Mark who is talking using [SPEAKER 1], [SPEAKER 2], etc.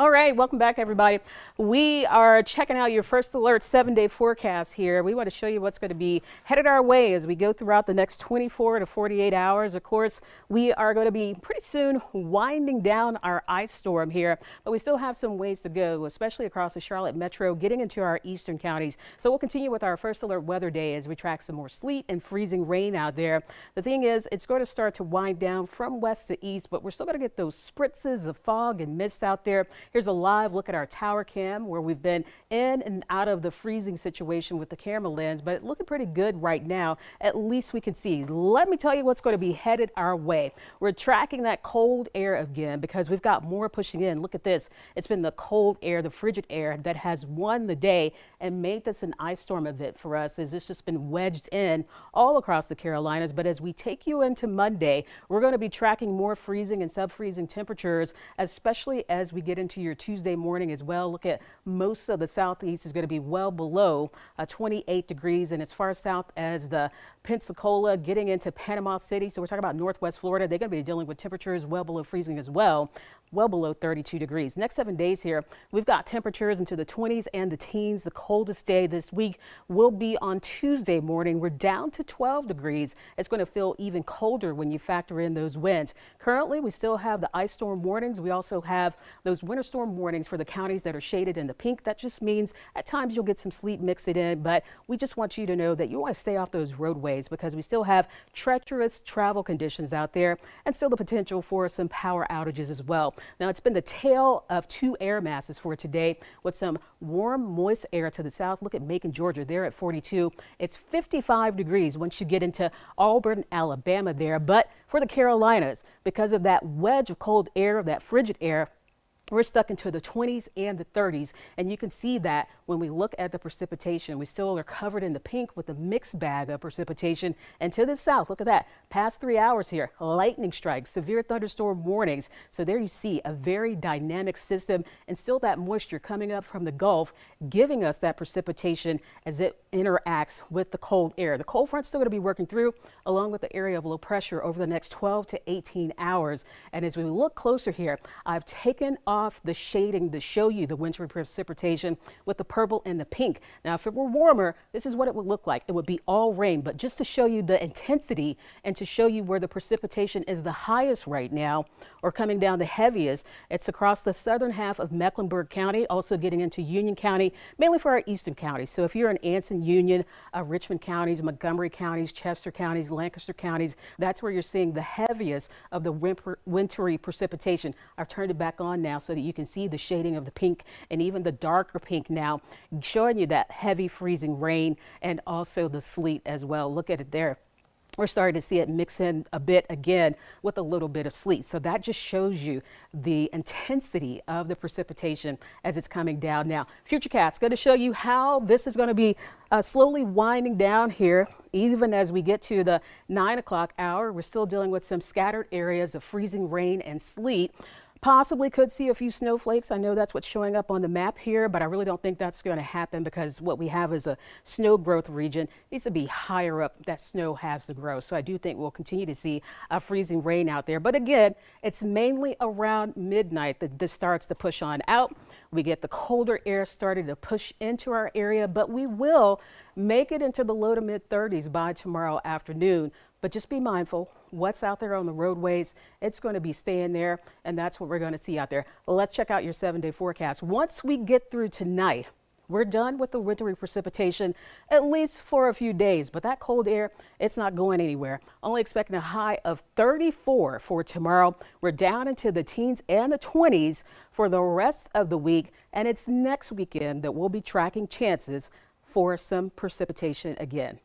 [SPEAKER 1] All right, welcome back, everybody. We are checking out your first alert 7-day forecast here. We want to show you what's going to be headed our way as we go throughout the next 24 to 48 hours. Of course, we are going to be pretty soon winding down our ice storm here, but we still have some ways to go, especially across the Charlotte metro, getting into our eastern counties. So we'll continue with our first alert weather day as we track some more sleet and freezing rain out there. The thing is, it's going to start to wind down from west to east, but we're still going to get those spritzes of fog and mist out there. Here's a live look at our tower cam where we've been in and out of the freezing situation with the camera lens, but looking pretty good right now. At least we can see. Let me tell you what's going to be headed our way. We're tracking that cold air again because we've got more pushing in. Look at this. It's been the cold air, the frigid air that has won the day and made this an ice storm event for us, as it's just been wedged in all across the Carolinas. But as we take you into Monday, we're going to be tracking more freezing and sub-freezing temperatures, especially as we get into your Tuesday morning as well. Look at most of the southeast is going to be well below 28 degrees, and as far south as the Pensacola, getting into Panama City. So we're talking about Northwest Florida. They're going to be dealing with temperatures well below freezing as well. Well below 32 degrees. Next 7 days here, we've got temperatures into the 20s and the teens. The coldest day this week will be on Tuesday morning. We're down to 12 degrees. It's going to feel even colder when you factor in those winds. Currently, we still have the ice storm warnings. We also have those winter storm warnings for the counties that are shaded in the pink. That just means at times you'll get some sleet mixed in, but we just want you to know that you want to stay off those roadways because we still have treacherous travel conditions out there and still the potential for some power outages as well. Now, it's been the tale of two air masses for today with some warm, moist air to the south. Look at Macon, Georgia. They're at 42. It's 55 degrees once you get into Auburn, Alabama there. But for the Carolinas, because of that wedge of cold air, that frigid air, we're stuck into the 20s and the 30s, and you can see that when we look at the precipitation. We still are covered in the pink with a mixed bag of precipitation. And to the south, look at that, past 3 hours here, lightning strikes, severe thunderstorm warnings. So there you see a very dynamic system and still that moisture coming up from the Gulf, giving us that precipitation as it interacts with the cold air. The cold front's still going to be working through along with the area of low pressure over the next 12 to 18 hours. And as we look closer here, I've taken off the shading to show you the wintry precipitation with the purple and the pink. Now, if it were warmer, this is what it would look like. It would be all rain, but just to show you the intensity and to show you where the precipitation is the highest right now or coming down the heaviest, it's across the southern half of Mecklenburg County, also getting into Union County, mainly for our eastern counties. So if you're in Anson, Union, Richmond counties, Montgomery counties, Chester counties, Lancaster counties, that's where you're seeing the heaviest of the wintry precipitation. I've turned it back on now so that you can see the shading of the pink and even the darker pink now, showing you that heavy freezing rain and also the sleet as well. Look at it there. We're starting to see it mix in a bit again with a little bit of sleet. So that just shows you the intensity of the precipitation as it's coming down now. Futurecast going to show you how this is going to be slowly winding down here. Even as we get to the 9 o'clock hour, we're still dealing with some scattered areas of freezing rain and sleet. Possibly could see a few snowflakes. I know that's what's showing up on the map here, but I really don't think that's going to happen because what we have is a snow growth region. It needs to be higher up that snow has to grow. So I do think we'll continue to see a freezing rain out there. But again, it's mainly around midnight that this starts to push on out. We get the colder air starting to push into our area, but we will make it into the low to mid 30s by tomorrow afternoon. But just be mindful what's out there on the roadways. It's going to be staying there, and that's what we're going to see out there. Let's check out your 7-day forecast. Once we get through tonight, we're done with the wintry precipitation, at least for a few days. But that cold air, it's not going anywhere. Only expecting a high of 34 for tomorrow. We're down into the teens and the 20s for the rest of the week. And it's next weekend that we'll be tracking chances for some precipitation again.